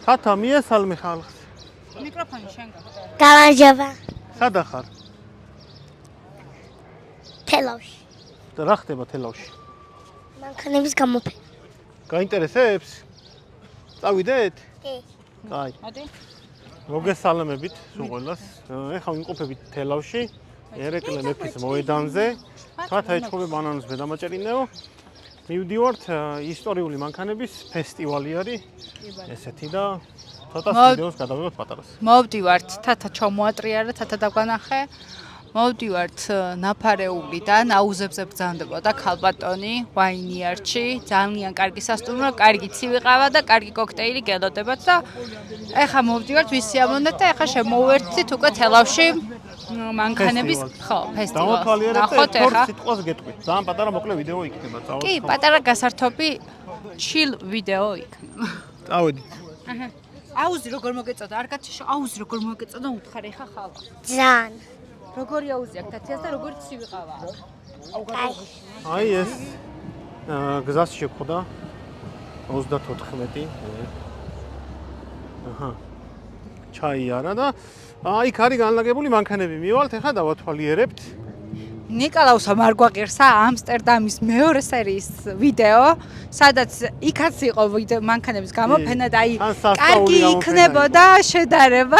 თათა მიესალმე ხალხს. მიკროფონი შენგა. გამარჯობა. სადა ხარ? თელავში. და რა ხდება თელავში? მანქანების გამოფენა. გაინტერესებს? წავიდეთ? კი. აი. მოდი. მოგესალმებით სულ ყველას. ეხლა ვიმყოფებით თელავში, ერეკლე მეფის მოედანზე. თათა ეჭვობე ბანანოს ბედამაჭერინეო. მივდივართ ისტორიული მანქანების ფესტივალი არის. ესეთი და ცოტა ვიდეოს გადავიღოთ პატარას. მოვდივართ, თათა ჩამოატრიარა, თათა დაგვანახე. მოვდივართ ნაფარეულიდან, აუზებზე ბრძანდებოდა ქალბატონი, ვაინიარჩი, ძალიან კარგი სასტუმრო, კარგი ცივი ყავა და კარგი კოქტეილი გელოდებათ და ეხლა მოვდივართ ვისი ამონდეთ და ეხლა შემოვერთით უკვე თელავში მანქანების ფესტივალს. ნახოთ ეხლა სიტყვას გეტყვით. ძალიან პატარა მოკლე ვიდეო იქნება, წავედით. კი, პატარა გასართობი ჩილ ვიდეო იქნება. წავედით. აჰა. აუზი როგორ მოგეწოდა? არ გაჩიშო, აუზი როგორ მოგეწოდა? უთხარ ეხა ხალხ. ძალიან. როგორი აუზი აქ თათიას და როგორი ცივი ყავა? აი ეს გზას შეხვდა 34. აჰა. ჩაიარა და აი ქარი განლაგებული მანქანები მივალთ, ეხლა დავათვალიერებთ. ნიკოლაუსმა არ გვაყირსა ამსტერდამის მეორე სერიის ვიდეო, სადაც იქაც იყო მანქანების გამოფენა და აი კარგი იქნებოდა შედარება.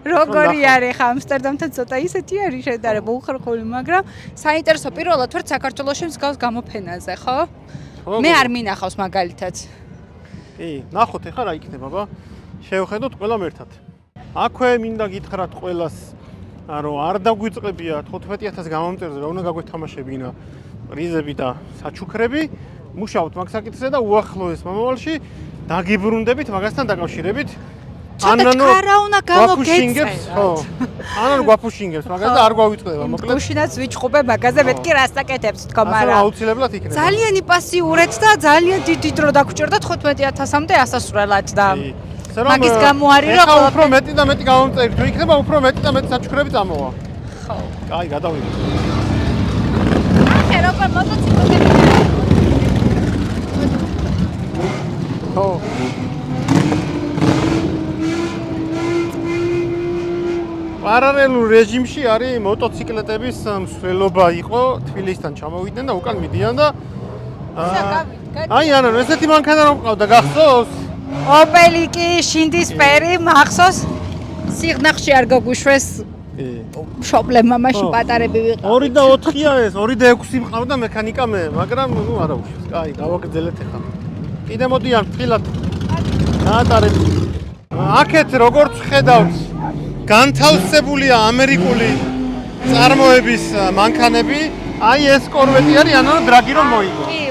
როგორი არის ხა ამსტერდამთან ცოტა ისეთი არის შედარება უხერხული, მაგრამ საინტერესო პირველად ვარ საქართველოში მსგავს გამოფენაზე, ხო? მე არ მინახავს მაგალითად. კი, ნახოთ ეხლა რა იქნება, ბა. შევხედოთ ყველამ ერთად. აქვე მინდა გითხრათ ყველას რომ არ დაგვიწყებია 15000 გამომწერზე რა უნდა გაგვეთამაშებინა პრიზები და საჩუქრები. მუშაობთ მაგ საკითხზე და უახლოეს მომავალში დაგიბრუნდებით მაგასთან დაკავშირებით. ანანო რა უნდა გამოგეწევათ. ხო. ანანო გვაფუშინგებს მაგას და არ გვავიწყდება მოკლედ. გუშინაც ვიჭყობე მაგაზე, მეთქი რას საკეთებს თქო, მაგრამ აუცილებლად იქნება. ძალიან იპასიურეთ და ძალიან დიდი დრო დაგჭირდა 15000-მდე ასასვლელად და მაგის გამო არის რომ ახლა უფრო მეტი და მეტი გამომწერით, თუ იქნება უფრო მეტი და მეტი საჩუქრები წამოვა. ხო. კაი, გადავიდეთ. ახლა როგორ მოტოციკლები? ხო. პარალელურ რეჟიმში არის მოტოციკლეტების მსვლელობა იყო, თბილისიდან ჩამოვიდნენ და უკან მიდიან და აი ანუ ესეთი მანქანა რომ ყავდა გახსოვს? ოპელიკი, შინდისფერი, მახსოვს? სიღნაღში არ გაგუშვეს. პრობლემა მაშინ პატარები ვიყავ. 2 და 4-ია ეს, 2 და 6 მყავდა მექანიკა მე, მაგრამ ნუ არა უშვეს. კაი, გავაგრძელეთ ახლა. კიდე მოდიან ფრთხილად. გაატარეთ. აქეთ როგორც ხედავთ, განთავსებულია ამერიკული წარმოების მანქანები. აი ეს კორვეტი არის, ანუ დრაგი რომ მოიგო. კი,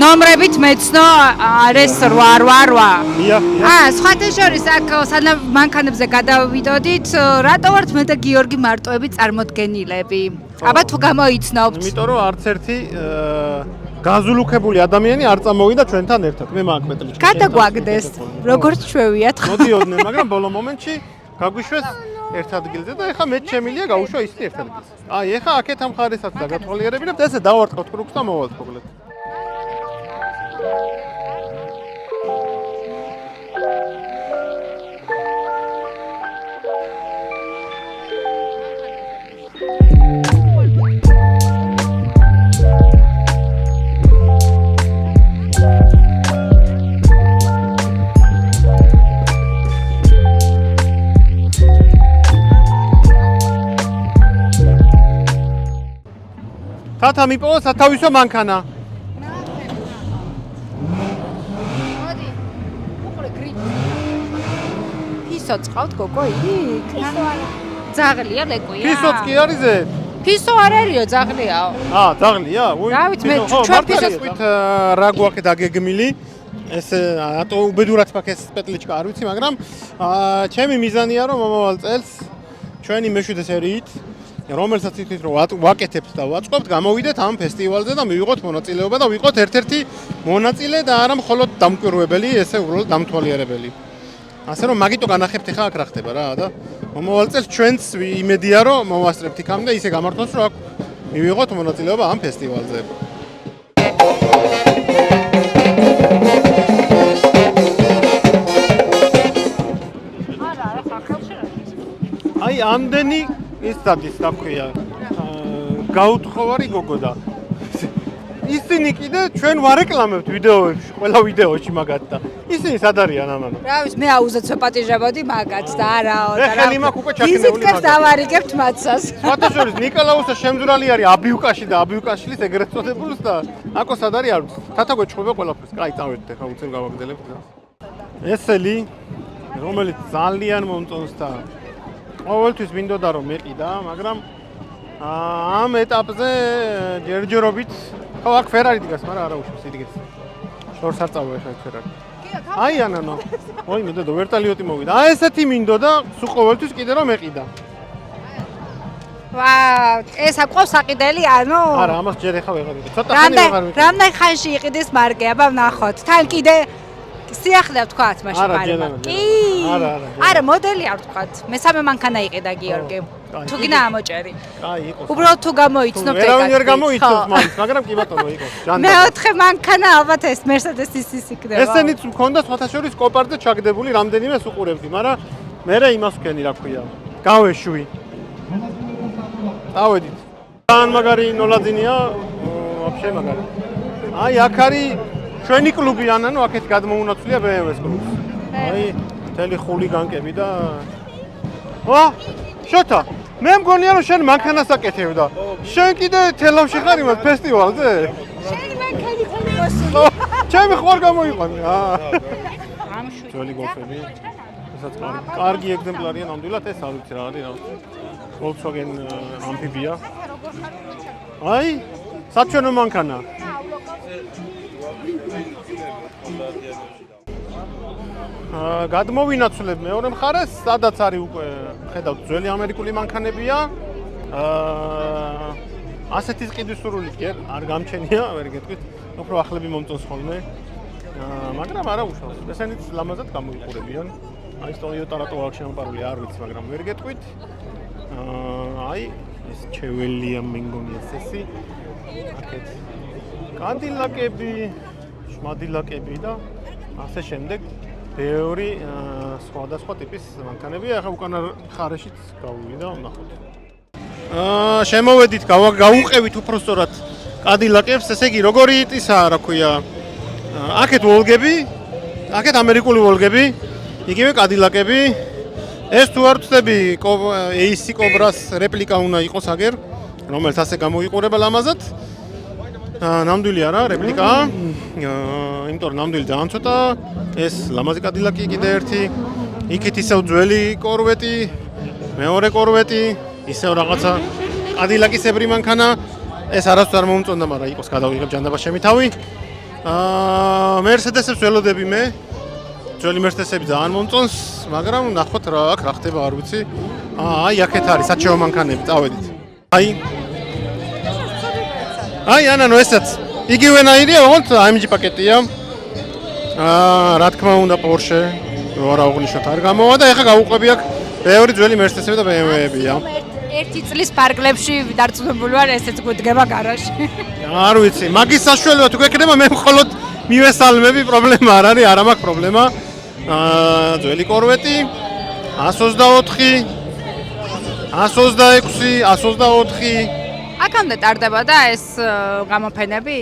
ნომრებით მეცნო არის 888. სხვათა შორის აქ სანამ მანქანებზე გადავიდოდით, რატო ვართ მე და გიორგი მარტოები წარმოდგენილები? აბა თუ გამოიცნობთ. იმიტომ რომ არც ერთი გაზულუქებული ადამიანი არ წამოვიდა ჩვენთან ერთად. მე მაგ მეტლიჩკი. გადაგვაგდეს, როგორც ჩვევიათ. მოდიოდნენ, მაგრამ ბოლო მომენტში გაგვიშვეს ერთ ადგილზე და ეხლა მე შემილია გავუშვა ისეთი ერთ ადგილზე. აი, ეხლა აქეთ ამ ხარესაც დაგათვალიერებინებთ, ესე დავარტყავთ კრუქს და მოვალთ მოკლედ. თათა მიპოვა სათავისო მანქანა. მოდი. უყურე გრიპ. ფისო წყავთ გოგო იქ? ძაღლია ლეკვია. ფისოც კი არის ზე? ფისო არ არისო, ძაღლიაო. ძაღლია? რა ვიცი მე ჩვენ ფისოს რა გვაქვს დაგეგმილი. ეს უბედურად ფაქ ეს პეტლიჩკა არ ვიცი, მაგრამ ჩემი მიზანია რომ მომავალ წელს ჩვენი მე-7 სერიით რომელსაც ითქვით რომ ვაკეთებთ და ვაწყობთ, გამოვიდეთ ამ ფესტივალზე და მივიღოთ მონაწილეობა და ვიყოთ ერთ-ერთი მონაწილე და არა მხოლოდ დამკვირვებელი, ესე უბრალოდ დამთვალიერებელი. ასე რომ მაგიტო განახებთ ახლა აქ რა ხდება რა და მომავალ წელს ჩვენც იმედია რომ მოვასწრებთ იქამდე ისე გამართოს რომ აქ მივიღოთ მონაწილეობა ამ ფესტივალზე. ამდენი ის დადის, რა ქვია, გაუთხოვარი გოგო და ისინი კიდე ჩვენ ვარეკლამებთ ვიდეოებში, ყველა ვიდეოში მაგათ და ისინი სად არიან ამან? რა ვიცი, მე აუზად ვეპატიჟებოდი მაგათ და არაო და რა. ხელი მაქვს უკვე ჩაქენებული მაგათ. ვიზიტებს დავარიგებთ მათსას. სხვათაშორის ნიკოლაუსა შემძვრალი არის აბიუკაში და აბიუკაშლის ეგრეთ წოდებულს და აკო სად არის არ ვიცი. თათა გვეჭვება ყველაფერს. კაი, წავედით ახლა უცებ გავაგრძელებთ. ესელი რომელიც ძალიან მომწონს და ყოველთვის მინდოდა რომ მეყიდა, მაგრამ ამ ეტაპზე ჯერჯერობით ხო აქ ფერარი დგას, მაგრამ არა უშავს იდგეს. შორს არ წავა ეს ფერარი. აი ანანო. ой, მე და ვერტალიოტი მოვიდა. აი ესეთი მინდოდა, სულ ყოველთვის კიდე რომ მეყიდა. ვაუ, ეს აკვავს საყიდელი, ანუ? არა, ამას ჯერ ეხა ვეღარ ვიყიდე. ცოტა ხანი ვეღარ ვიყიდე. რამდენი ხანში იყიდეს მარკე, აბა ვნახოთ. თან კიდე სიახლე ვთქვათ მაშინ მარმა. კი. არა, მოდელი არ ვთქვათ. მესამე მანქანა იყიდა გიორგი. თუ გინდა ამოჭერი. კაი, იყოს. უბრალოდ თუ გამოიცნობთ ეგ. ვერავინ ვერ გამოიცნობს მაინც, მაგრამ კი ბატონო იყოს. მეოთხე მანქანა ალბათ ეს Mercedes-ის ის იქნება. ესენიც მქონდა სხვათა შორის კოპარზე ჩაგდებული რამდენიმეს უყურებდი, მაგრამ მე იმას ვქენი რა ქვია. გავეშვი. დავედით. თან მაგარი ნოლაძინია, ვაფშე მაგარი. აი აქ არის ჩვენი კლუბი ანანო, აქეთ გადმოუნაცვლია BMW-ს კლუბს. აი მთელი ხულიგანკები და ვა, შოთა, მე მგონია რომ შენ მანქანას აკეთებ და შენ კიდე თელავში ხარ იმას ფესტივალზე? შენი მანქანით მოსული. ჩემი ხوار გამოიყვანე. ძველი გოლფები. ესაც კარგი ეგზემპლარია ნამდვილად ეს არ ვიცი რა არის რა. Volkswagen Amphibia. აი, საჩვენო მანქანა. გადმოვინაცვლებ მეორე მხარეს, სადაც არის უკვე ხედავთ ძველი ამერიკული მანქანებია. ასეთის ყიდვის სურვილი კი არ გამჩენია, ვერ გეტყვით. უფრო ახლები მომწონს ხოლმე. მაგრამ არა უშავს. ესენიც ლამაზად გამოიყურებიან. აი Toyota რატო აქვს შემოპარული არ ვიცი, მაგრამ ვერ გეტყვით. აი ეს ჩეველია მე მგონია წესი. აქეთ კანდილაკები, შმადილაკები და ასე შემდეგ. ბევრი სხვადასხვა ტიპის მანქანებია. ახლა უკანა ხარეშიც გავივიდა, ვნახოთ. შემოვედით, გავუყევით უფრო სწორად კანდილაკებს, ესე იგი როგორი ტიპისაა, რა ქვია. აქეთ ვოლგები, აქეთ ამერიკული ვოლგები, იგივე კანდილაკები. ეს თუ არ ვწდები, AC Cobra-ს რეპლიკა უნდა იყოს აგერ, რომელიც ასე გამოიყურება ლამაზად. ნამდვილი არა, რეპლიკაა. იმიტომ რომ ნამდვილი ძალიან ცოტა. ეს ლამაზი კანდილაკი კიდე ერთი. იქით ისევ ძველი კორვეტი, მეორე კორვეტი, ისევ რაღაცა კანდილაკისებრი მანქანა. ეს არასდროს არ მომწონდა, მაგრამ იყოს გადავიღებ ჯანდაბა შემი თავი. Mercedes-ებს ველოდები მე. ძველი Mercedes-ები ძალიან მომწონს, მაგრამ ნახოთ რა აქ რა ხდება, არ ვიცი. აი აქეთ არის საჩეო მანქანები, წავედით. აი ანანო ესაც იგივენაირია, ოღონდ AMG პაკეტია. რა თქმა უნდა Porsche, რა აღნიშნოთ არ გამოვა და ეხლა გავუყვები აქ ბევრი ძველი Mercedes-ები და BMW-ებია. ერთი წლის პარკლებში დარწმუნებული ვარ, ესეც გვედგება გარაჟში. არ ვიცი, მაგის საშუალება თუ გვექნება, მე მხოლოდ მივესალმები, პრობლემა არ არის, არა მაქვს პრობლემა. ძველი კორვეტი 124, 126, 124. აქამდე ტარდება და ეს გამოფენები?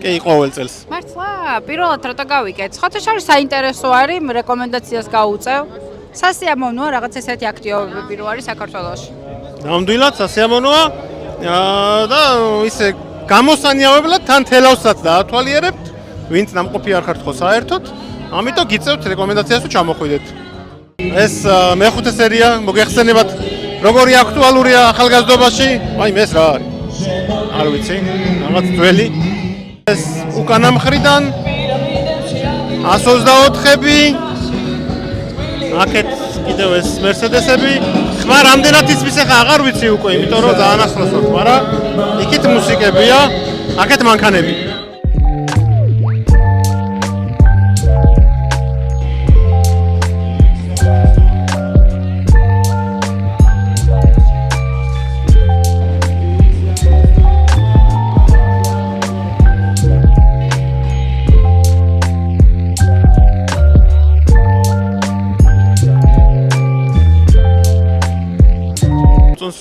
კი, ყოველ წელს. მართლა, პირველად რატო გავიკეთ? ხოთა შორის საინტერესო არის, რეკომენდაციას გაუწევ. სასიამოვნოა რაღაც ესეთი აქტივობები რო არის საქართველოში. ნამდვილად სასიამოვნოა და ისე გამოსანიავებლად თან თელავსაც დაათვალიერებთ, ვინც ნამყოფი არ ხართ ხო საერთოდ. ამიტომ გიწევთ რეკომენდაციას თუ ჩამოხვიდეთ. ეს მეხუთე სერია მოგეხსენებათ როგორი აქტუალურია ახალგაზრდობაში. აი ეს რა არის? არ ვიცი, რაღაც ძველი. ეს უკანა მხრიდან 124-ები. აქეთ კიდევ ეს Mercedes-ები. ხმა რამდენად იცის ახლა აღარ ვიცი უკვე, იმიტომ რომ ძალიან ახლოს ვარ, მაგრამ იქით მუსიკებია, აქეთ მანქანები.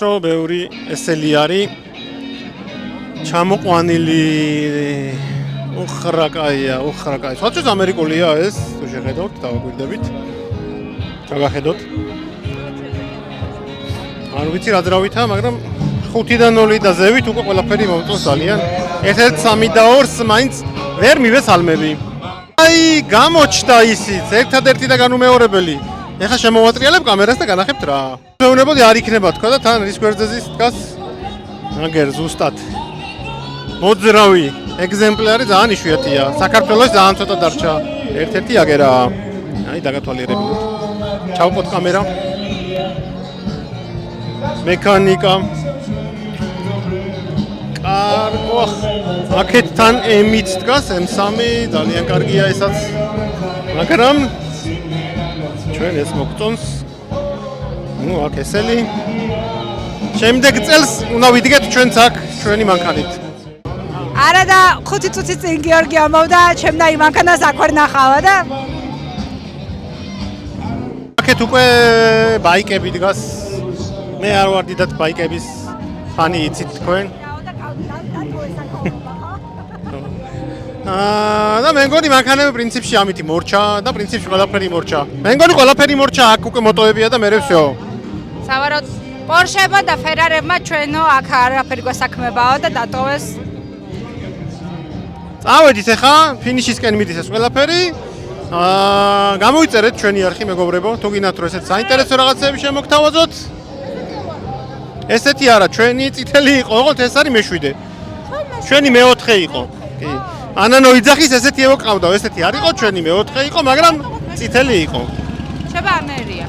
რომ ბევრი ესელი არის ჩამოყვანილი უხრაკაია. სხვათვის ამერიკულია ეს, თუ შეხედავთ, დავაგვირდებით. ჩაგახედოთ. არ ვიცი რა ძრავითა, მაგრამ 5-დან 0 და ზევით უკვე ყველაფერი მომწონს ძალიან. 1-1 და 2 მაინც ვერ მივესალმები. აი, გამოჩნდა ისიც, ერთადერთი და განუმეორებელი. ეხლა შემოვატრიალებ კამერას და განახებთ რა. შეუნებოდი არ იქნება თქვა და თან რის გვერდზე დგას. აგერ ზუსტად. მოძრავი ეგზემპლარი ძალიან იშვიათია. საქართველოს ძალიან ცოტა დარჩა. ერთ-ერთი აგერაა. აი დაგათვალიერებინოთ. ჩავყოთ კამერა. მექანიკა. კარგო. აქეთთან M-იც დგას, M3 ძალიან კარგია ესაც. მაგრამ ჩვენ ეს მოგწონს. ნუ აქ ესელი. შემდეგ წელს უნდა ვიდგეთ ჩვენც აქ ჩვენი მანქანით. არა და 5 წუთი წინ გიორგი ამბობდა, ჩემ და იმ მანქანას აქ ვერ ნახავა და აქეთ უკვე ბაიკები დგას. მე არ ვარ დიდად ბაიკების ფანი, იცით თქვენ? და მე მგონი მანქანები პრინციპში ამითი მორჩა და პრინციპში ყველაფერი მორჩა. მე მგონი ყველაფერი მორჩა, აქ უკვე მოტოებია და მერე всё. სავარაუდოდ პორშებმა და ფერარებმა ჩვენო აქ არაფერი გვასაქმებაო და დატოვეს. წავედით ახლა ფინიშისკენ მიდის ეს ყველაფერი. გამოვიწერეთ ჩვენი არხი მეგობრებო, თუ გინდათ რომ ესეთ საინტერესო რაღაცები შემოგთავაზოთ. ესეთი არა, ჩვენი წითელი იყო, ოღონდ ეს არის მე-7. ჩვენი მე-4 იყო. კი. ანანო იძახის ესეთი ევოყავდა, ესეთი არ იყო, ჩვენი მე-4 იყო, მაგრამ წითელი იყო. შევა ამერია.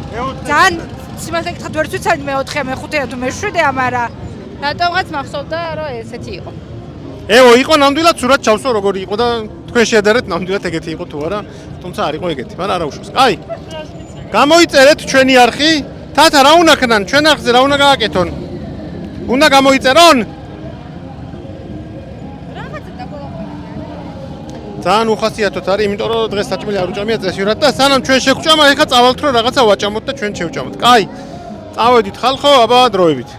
ძალიან სიმართლე გითხრათ ვერ ვიცი მე-4 მე-5 თუ მე-7, მაგრამ რატომღაც მახსოვდა რომ ესეთი იყო. ევო იყო ნამდვილად სურათ ჩავსო როგორი იყო და თქვენ შეადარეთ ნამდვილად ეგეთი იყო თუ არა, თუმცა არ იყო ეგეთი, მაგრამ არა უშავს. აი. გამოიწერეთ ჩვენი არხი. თათა რა უნდა ქნან? ჩვენ არხზე რა უნდა გააკეთონ? უნდა გამოიწერონ? ძალიან უხასიათოთ არის, იმიტომ რომ დღეს საჭმელი არ უჭამია წესიურად და სანამ ჩვენ შეგჭამა, ეხლა წავალთ რომ რაღაცა ვაჭამოთ და ჩვენ შევჭამოთ. კაი. წავედით ხალხო, აბა დროებით.